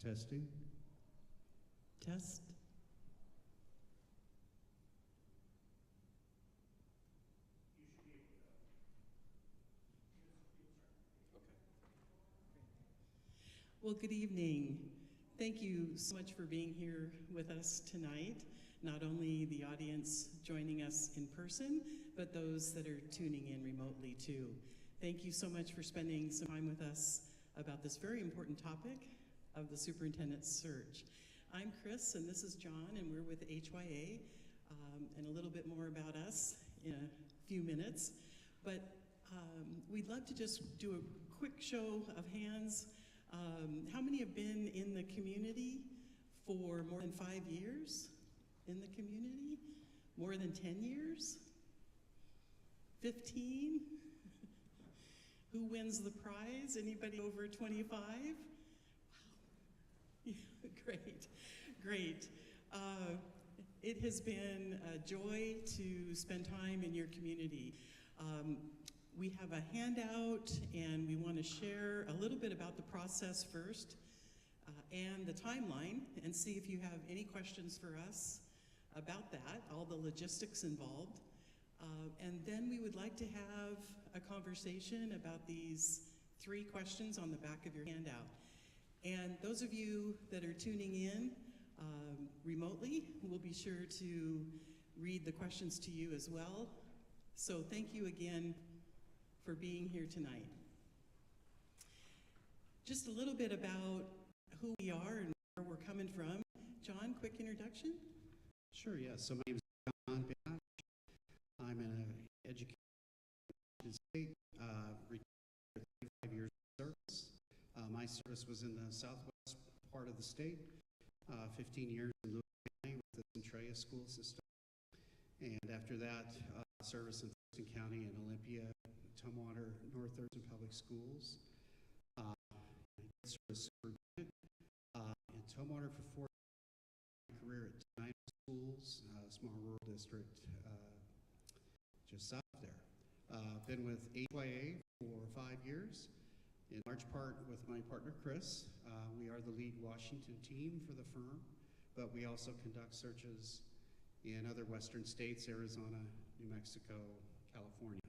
Testing. Test. Well, good evening. Thank you so much for being here with us tonight. Not only the audience joining us in person, but those that are tuning in remotely too. Thank you so much for spending some time with us about this very important topic of the superintendent's search. I'm Chris, and this is John, and we're with HYA, and a little bit more about us in a few minutes. But we'd love to just do a quick show of hands. How many have been in the community for more than 5 years? In the community? More than 10 years? 15? Who wins the prize? Anybody over 25? Wow. Yeah, great, great. It has been a joy to spend time in your community. We have a handout, and we want to share a little bit about the process first and the timeline, and see if you have any questions for us about that, all the logistics involved. And then we would like to have a conversation about these 3 questions on the back of your handout. And those of you that are tuning in remotely, we'll be sure to read the questions to you as well. So thank you again for being here tonight. Just a little bit about who we are and where we're coming from. John, quick introduction? Sure, yeah. So my name is John Bash. I'm an educator in the state, retired 35 years of service. My service was in the southwest part of the state, 15 years in Lewis County with the Centralia school system. And after that, service in Thurston County and Olympia, Tumwater, North Thurston Public Schools. I did serve as superintendent in Tumwater for 4 years. My career at 9 schools, small rural district just south there. Been with HYA for 5 years, in large part with my partner Chris. We are the lead Washington team for the firm, but we also conduct searches in other western states, Arizona, New Mexico, California.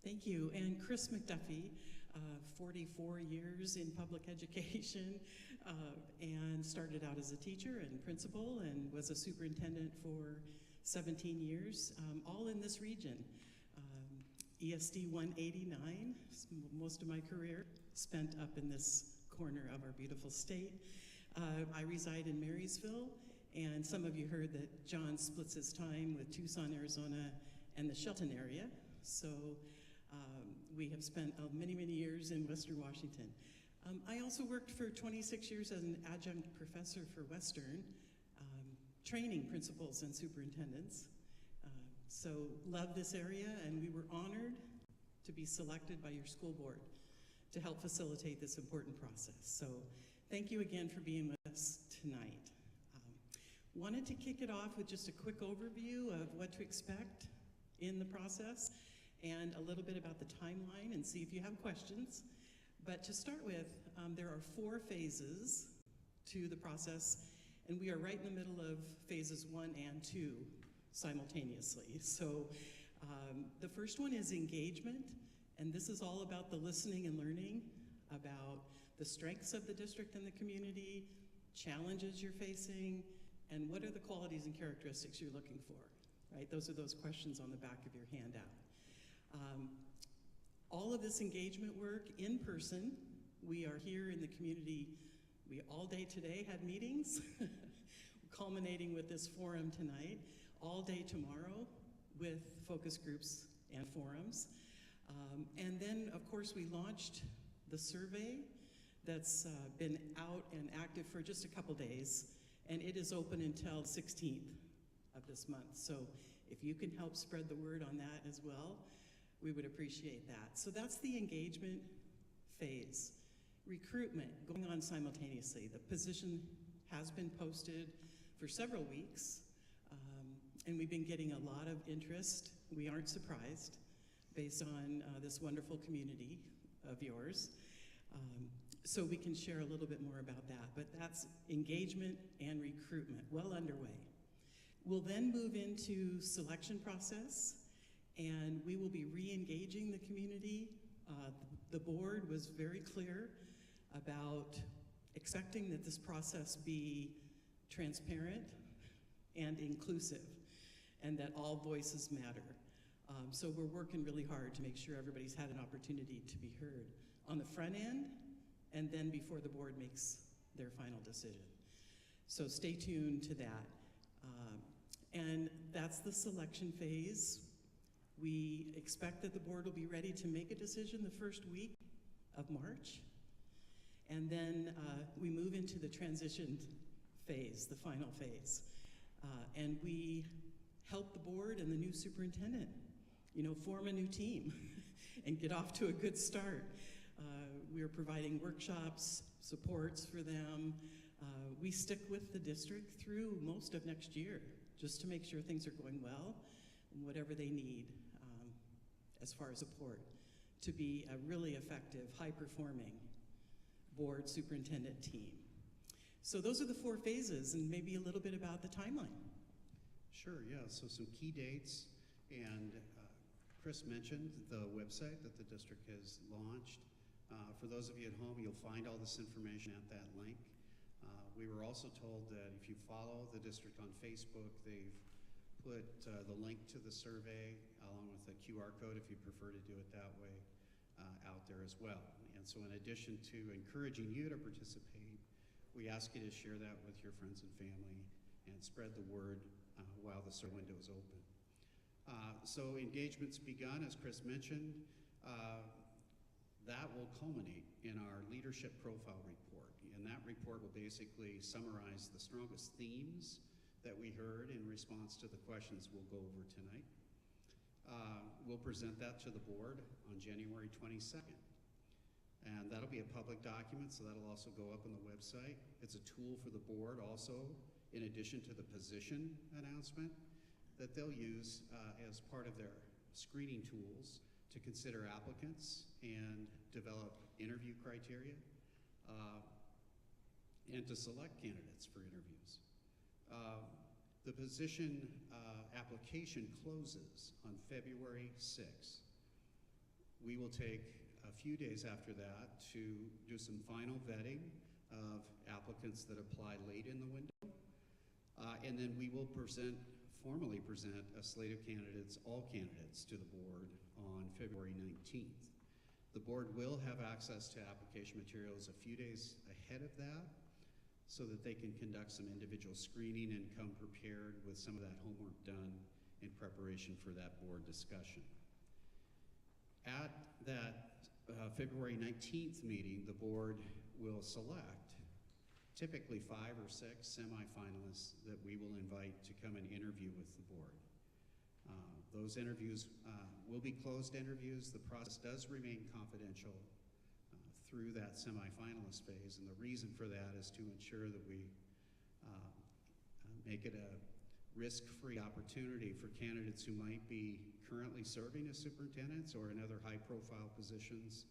Thank you. And Chris McDuffie, 44 years in public education, and started out as a teacher and principal and was a superintendent for 17 years, all in this region. ESD 189, most of my career spent up in this corner of our beautiful state. I reside in Marysville, and some of you heard that John splits his time with Tucson, Arizona, and the Shelton area. So we have spent many, many years in Western Washington. I also worked for 26 years as an adjunct professor for Western, training principals and superintendents. So love this area, and we were honored to be selected by your school board to help facilitate this important process. So thank you again for being with us tonight. Wanted to kick it off with just a quick overview of what to expect in the process and a little bit about the timeline and see if you have questions. But to start with, there are 4 phases to the process, and we are right in the middle of phases 1 and 2 simultaneously. So the first one is engagement, and this is all about the listening and learning about the strengths of the district and the community, challenges you're facing, and what are the qualities and characteristics you're looking for, right? Those are those questions on the back of your handout. All of this engagement work in person. We are here in the community. We all day today had meetings, culminating with this forum tonight, all day tomorrow with focus groups and forums. And then, of course, we launched the survey that's been out and active for just a couple days, and it is open until the 16th of this month. So if you can help spread the word on that as well, we would appreciate that. So that's the engagement phase. Recruitment going on simultaneously. The position has been posted for several weeks, and we've been getting a lot of interest. We aren't surprised based on this wonderful community of yours. so we can share a little bit more about that. But that's engagement and recruitment, well underway. We'll then move into selection process, and we will be re-engaging the community. The board was very clear about expecting that this process be transparent and inclusive, and that all voices matter. So we're working really hard to make sure everybody's had an opportunity to be heard on the front end, and then before the board makes their final decision. So stay tuned to that. And that's the selection phase. We expect that the board will be ready to make a decision the first week of March. And then we move into the transition phase, the final phase. And we help the board and the new superintendent, form a new team and get off to a good start. We are providing workshops, supports for them. We stick with the district through most of next year just to make sure things are going well and whatever they need as far as support to be a really effective, high-performing board superintendent team. So those are the 4 phases, and maybe a little bit about the timeline. Sure, yeah, so some key dates, and Chris mentioned the website that the district has launched. For those of you at home, you'll find all this information at that link. We were also told that if you follow the district on Facebook, they've put the link to the survey along with a QR code, if you prefer to do it that way, out there as well. And so in addition to encouraging you to participate, we ask you to share that with your friends and family and spread the word while the survey window is open. So engagement's begun, as Chris mentioned. That will culminate in our leadership profile report. And that report will basically summarize the strongest themes that we heard in response to the questions we'll go over tonight. We'll present that to the board on January 22nd. And that'll be a public document, so that'll also go up on the website. It's a tool for the board also, in addition to the position announcement, that they'll use as part of their screening tools to consider applicants and develop interview criteria and to select candidates for interviews. The position application closes on February 6th. We will take a few days after that to do some final vetting of applicants that apply late in the window. And then we will formally present a slate of candidates, all candidates, to the board on February 19th. The board will have access to application materials a few days ahead of that so that they can conduct some individual screening and come prepared with some of that homework done in preparation for that board discussion. At that February 19th meeting, the board will select typically 5 or 6 semifinalists that we will invite to come and interview with the board. Those interviews will be closed interviews. The process does remain confidential through that semifinalist phase, and the reason for that is to ensure that we make it a risk-free opportunity for candidates who might be currently serving as superintendents or in other high-profile positions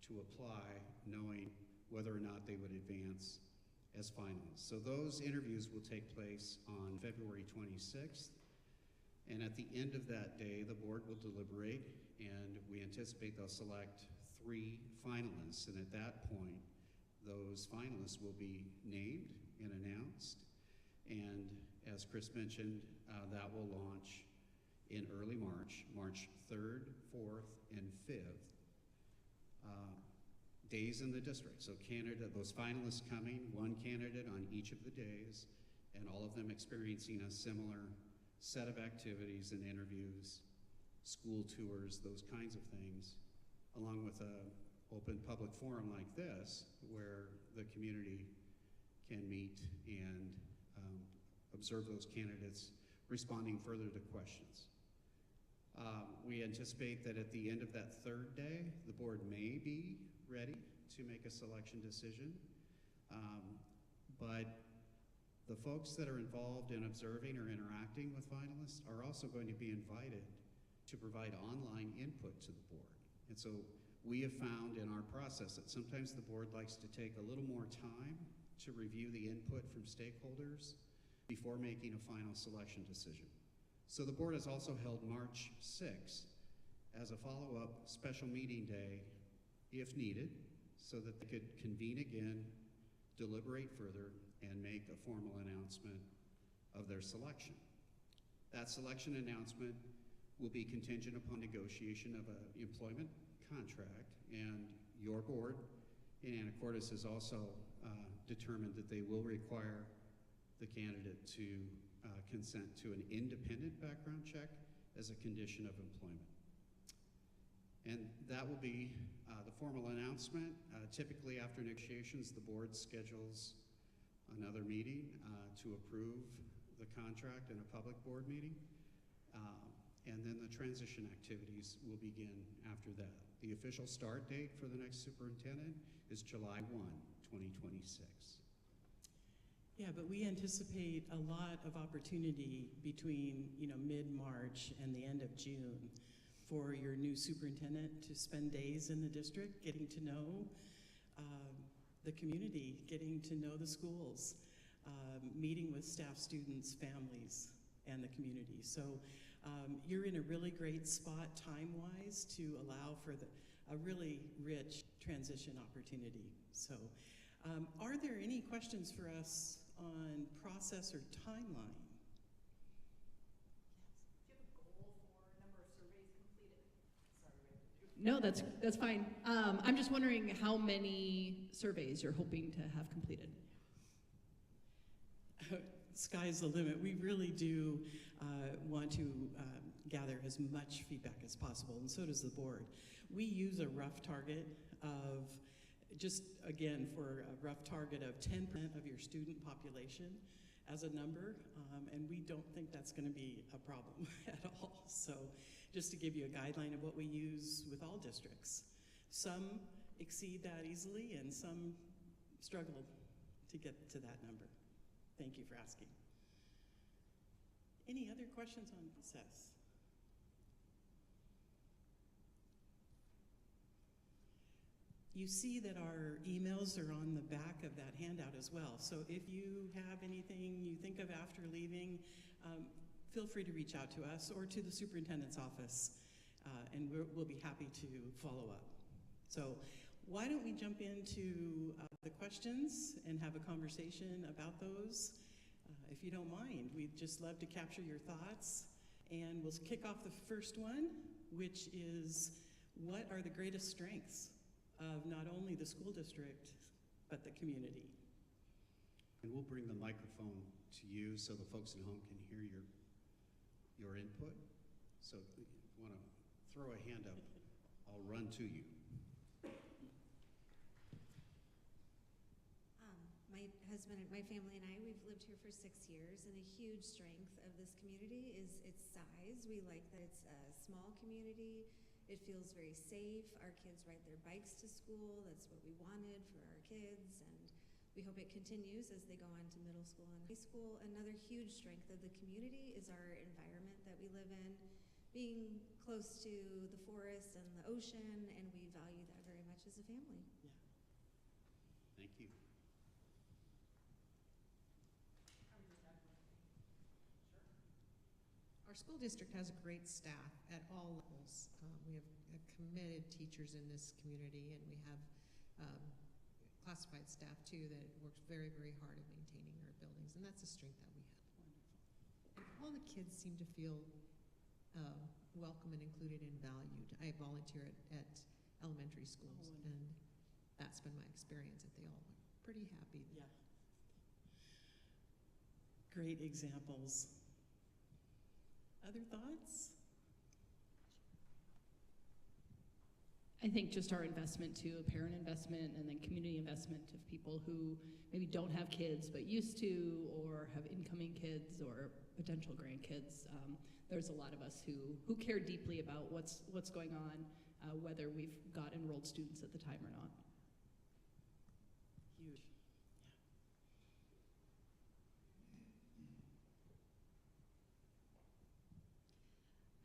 to apply, knowing whether or not they would advance as finalists. So those interviews will take place on February 26th, and at the end of that day, the board will deliberate, and we anticipate they'll select 3 finalists, and at that point, those finalists will be named and announced, and as Chris mentioned, that will launch in early March, March 3rd, 4th, and 5th, days in the district. So those finalists coming, 1 candidate on each of the days, and all of them experiencing a similar set of activities and interviews, school tours, those kinds of things, along with an open public forum like this, where the community can meet and observe those candidates responding further to questions. We anticipate that at the end of that 3rd day, the board may be ready to make a selection decision, but the folks that are involved in observing or interacting with finalists are also going to be invited to provide online input to the board. And so We have found in our process that sometimes the board likes to take a little more time to review the input from stakeholders before making a final selection decision. So the board has also held March 6th as a follow-up special meeting day if needed, so that they could convene again, deliberate further, and make a formal announcement of their selection. That selection announcement will be contingent upon negotiation of an employment contract, and your board in Anacortes has also determined that they will require the candidate to consent to an independent background check as a condition of employment. And that will be the formal announcement. Typically after negotiations, the board schedules another meeting to approve the contract in a public board meeting. And then the transition activities will begin after that. The official start date for the next superintendent is July 1, 2026. Yeah, but we anticipate a lot of opportunity between, mid-March and the end of June for your new superintendent to spend days in the district, getting to know the community, getting to know the schools, meeting with staff, students, families, and the community. So you're in a really great spot time-wise to allow for a really rich transition opportunity. So are there any questions for us on process or timeline? No, that's fine. I'm just wondering how many surveys you're hoping to have completed. Sky's the limit. We really do want to gather as much feedback as possible, and so does the board. We use a rough target of, just again, for a rough target of 10% of your student population as a number, and we don't think that's going to be a problem at all. So just to give you a guideline of what we use with all districts. Some exceed that easily and some struggle to get to that number. Thank you for asking. Any other questions on process? You see that our emails are on the back of that handout as well. So if you have anything you think of after leaving, feel free to reach out to us or to the superintendent's office, and we'll be happy to follow up. So why don't we jump into the questions and have a conversation about those? If you don't mind, we'd just love to capture your thoughts. And we'll kick off the first one, which is, what are the greatest strengths of not only the school district, but the community? And we'll bring the microphone to you so the folks at home can hear your input. So if you want to throw a hand up, I'll run to you. My husband, my family and I, we've lived here for 6 years, and a huge strength of this community is its size. We like that it's a small community. It feels very safe. Our kids ride their bikes to school. That's what we wanted for our kids, and we hope it continues as they go on to middle school and high school. Another huge strength of the community is our environment that we live in, being close to the forest and the ocean, and we value that very much as a family. Yeah. Thank you. Our school district has a great staff at all levels. We have committed teachers in this community, and we have classified staff too that works very, very hard at maintaining our buildings, and that's a strength that we have. Wonderful. And all the kids seem to feel welcome and included and valued. I volunteer at elementary schools, and that's been my experience, that they all are pretty happy. Yeah. Great examples. Other thoughts? I think just our investment too, parent investment and then community investment of people who maybe don't have kids but used to, or have incoming kids or potential grandkids. There's a lot of us who care deeply about what's going on, whether we've got enrolled students at the time or not. Huge.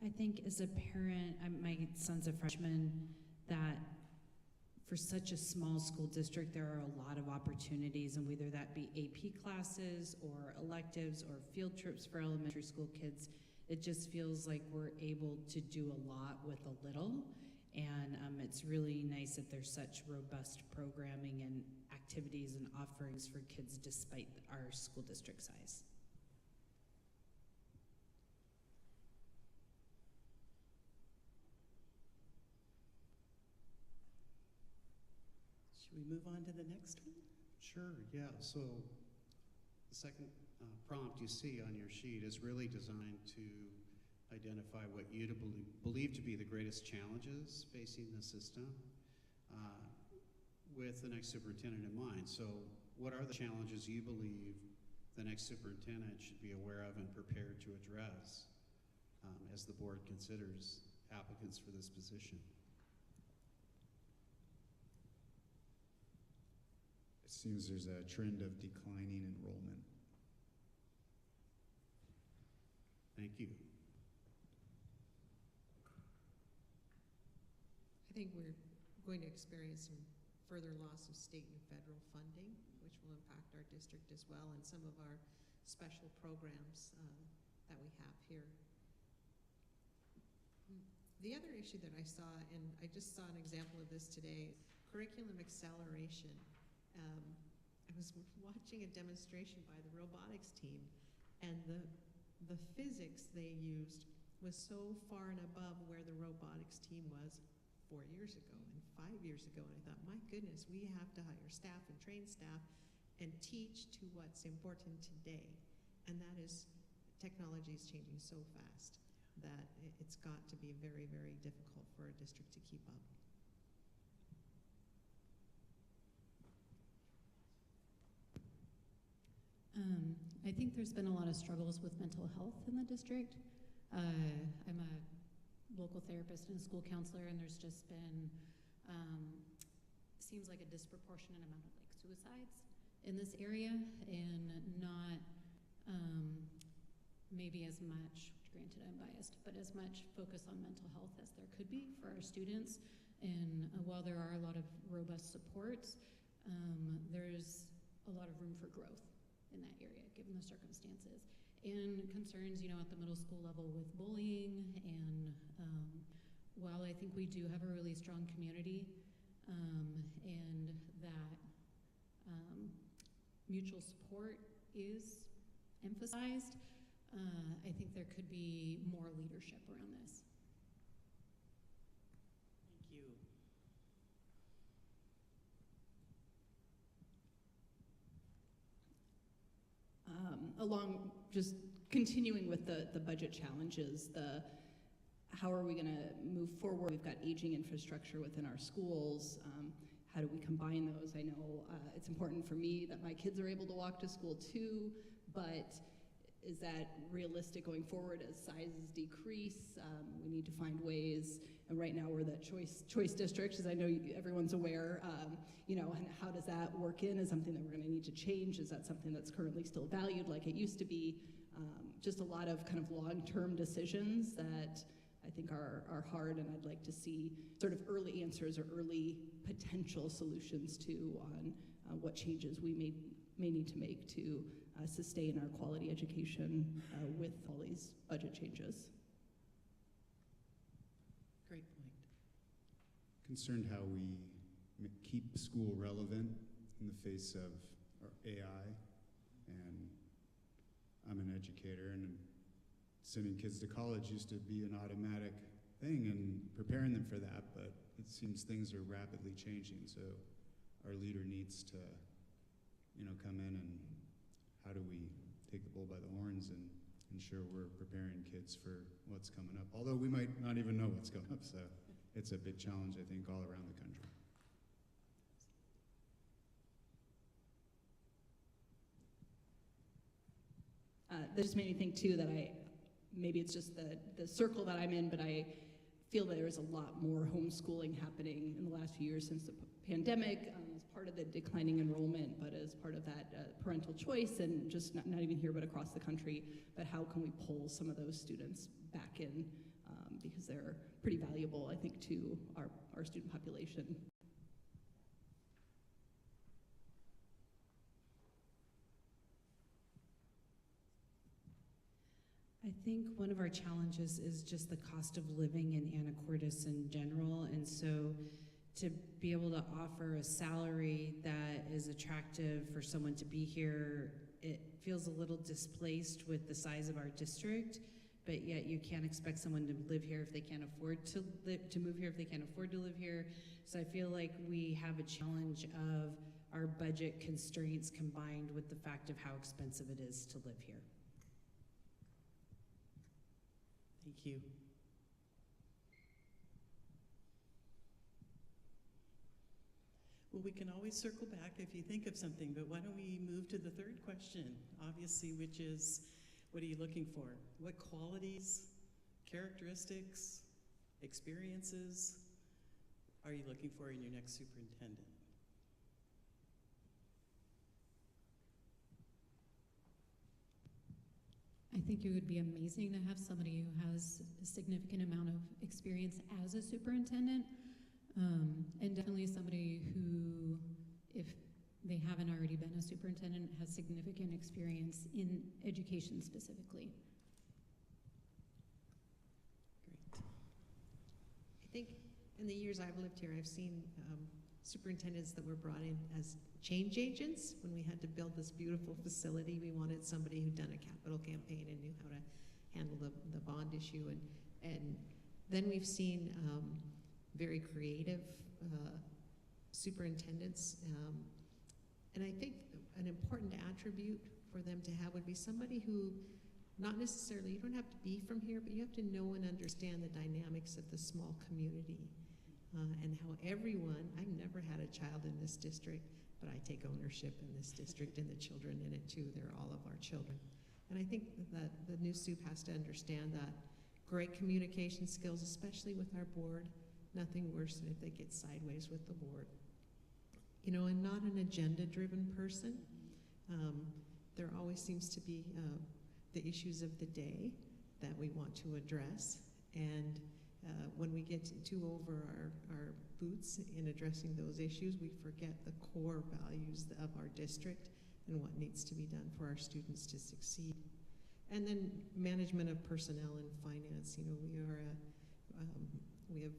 I think as a parent, my son's a freshman, that for such a small school district, there are a lot of opportunities, and whether that be AP classes or electives or field trips for elementary school kids, it just feels like we're able to do a lot with a little. And it's really nice that there's such robust programming and activities and offerings for kids despite our school district size. Should we move on to the next one? Sure, yeah. So the second prompt you see on your sheet is really designed to identify what you believe to be the greatest challenges facing the system with the next superintendent in mind. So what are the challenges you believe the next superintendent should be aware of and prepared to address as the board considers applicants for this position? It seems there's a trend of declining enrollment. Thank you. I think we're going to experience some further loss of state and federal funding, which will impact our district as well, and some of our special programs that we have here. The other issue that I saw, and I just saw an example of this today, curriculum acceleration. I was watching a demonstration by the robotics team, and the physics they used was so far and above where the robotics team was 4 years ago and 5 years ago, and I thought, my goodness, we have to hire staff and train staff and teach to what's important today, and that is technology is changing so fast that it's got to be very, very difficult for a district to keep up. I think there's been a lot of struggles with mental health in the district. I'm a local therapist and a school counselor, and there's just been, seems like a disproportionate amount of like suicides in this area, and not maybe as much, granted I'm biased, but as much focus on mental health as there could be for our students. And while there are a lot of robust supports, there's a lot of room for growth in that area, given the circumstances. And concerns, you know, at the middle school level with bullying, and while I think we do have a really strong community, and that mutual support is emphasized, I think there could be more leadership around this. Thank you. Along, just continuing with the budget challenges, how are we going to move forward? We've got aging infrastructure within our schools. How do we combine those? I know it's important for me that my kids are able to walk to school too, but is that realistic going forward as sizes decrease? We need to find ways, and right now we're that choice district, as I know everyone's aware, you know, and how does that work in? Is something that we're going to need to change? Is that something that's currently still valued like it used to be? Just a lot of kind of long-term decisions that I think are hard, and I'd like to see sort of early answers or early potential solutions to on what changes we may need to make to sustain our quality education with all these budget changes. Great point. Concerned how we keep school relevant in the face of our AI, and I'm an educator, and sending kids to college used to be an automatic thing, and preparing them for that, but it seems things are rapidly changing, so our leader needs to, you know, come in, and how do we take the bull by the horns and ensure we're preparing kids for what's coming up, although we might not even know what's coming up, so it's a big challenge, I think, all around the country. That just made me think too that maybe it's just the circle that I'm in, but I feel that there's a lot more homeschooling happening in the last few years since the pandemic, as part of the declining enrollment, but as part of that parental choice, and just not even here but across the country. But how can we pull some of those students back in, because they're pretty valuable, I think, to our student population. think one of our challenges is just the cost of living in Anacortes in general, and so to be able to offer a salary that is attractive for someone to be here, it feels a little displaced with the size of our district, but yet you can't expect someone to live here if they can't afford to move here if they can't afford to live here. So I feel like we have a challenge of our budget constraints combined with the fact of how expensive it is to live here. Thank you. Well, we can always circle back if you think of something, but why don't we move to the third question, obviously, which is, what are you looking for? What qualities, characteristics, experiences are you looking for in your next superintendent? I think it would be amazing to have somebody who has a significant amount of experience as a superintendent, and definitely somebody who, if they haven't already been a superintendent, has significant experience in education specifically. Great. I think in the years I've lived here, I've seen superintendents that were brought in as change agents. When we had to build this beautiful facility, we wanted somebody who'd done a capital campaign and knew how to handle the bond issue. And then we've seen very creative superintendents. And I think an important attribute for them to have would be somebody who, not necessarily, you don't have to be from here, but you have to know and understand the dynamics of the small community. And how everyone, I've never had a child in this district, but I take ownership in this district and the children in it too. They're all of our children. And I think that the new soup has to understand that. Great communication skills, especially with our board. Nothing worse than if they get sideways with the board. You know, and not an agenda-driven person. There always seems to be the issues of the day that we want to address. And when we get too over our boots in addressing those issues, we forget the core values of our district and what needs to be done for our students to succeed. And then management of personnel and finance. You know, we have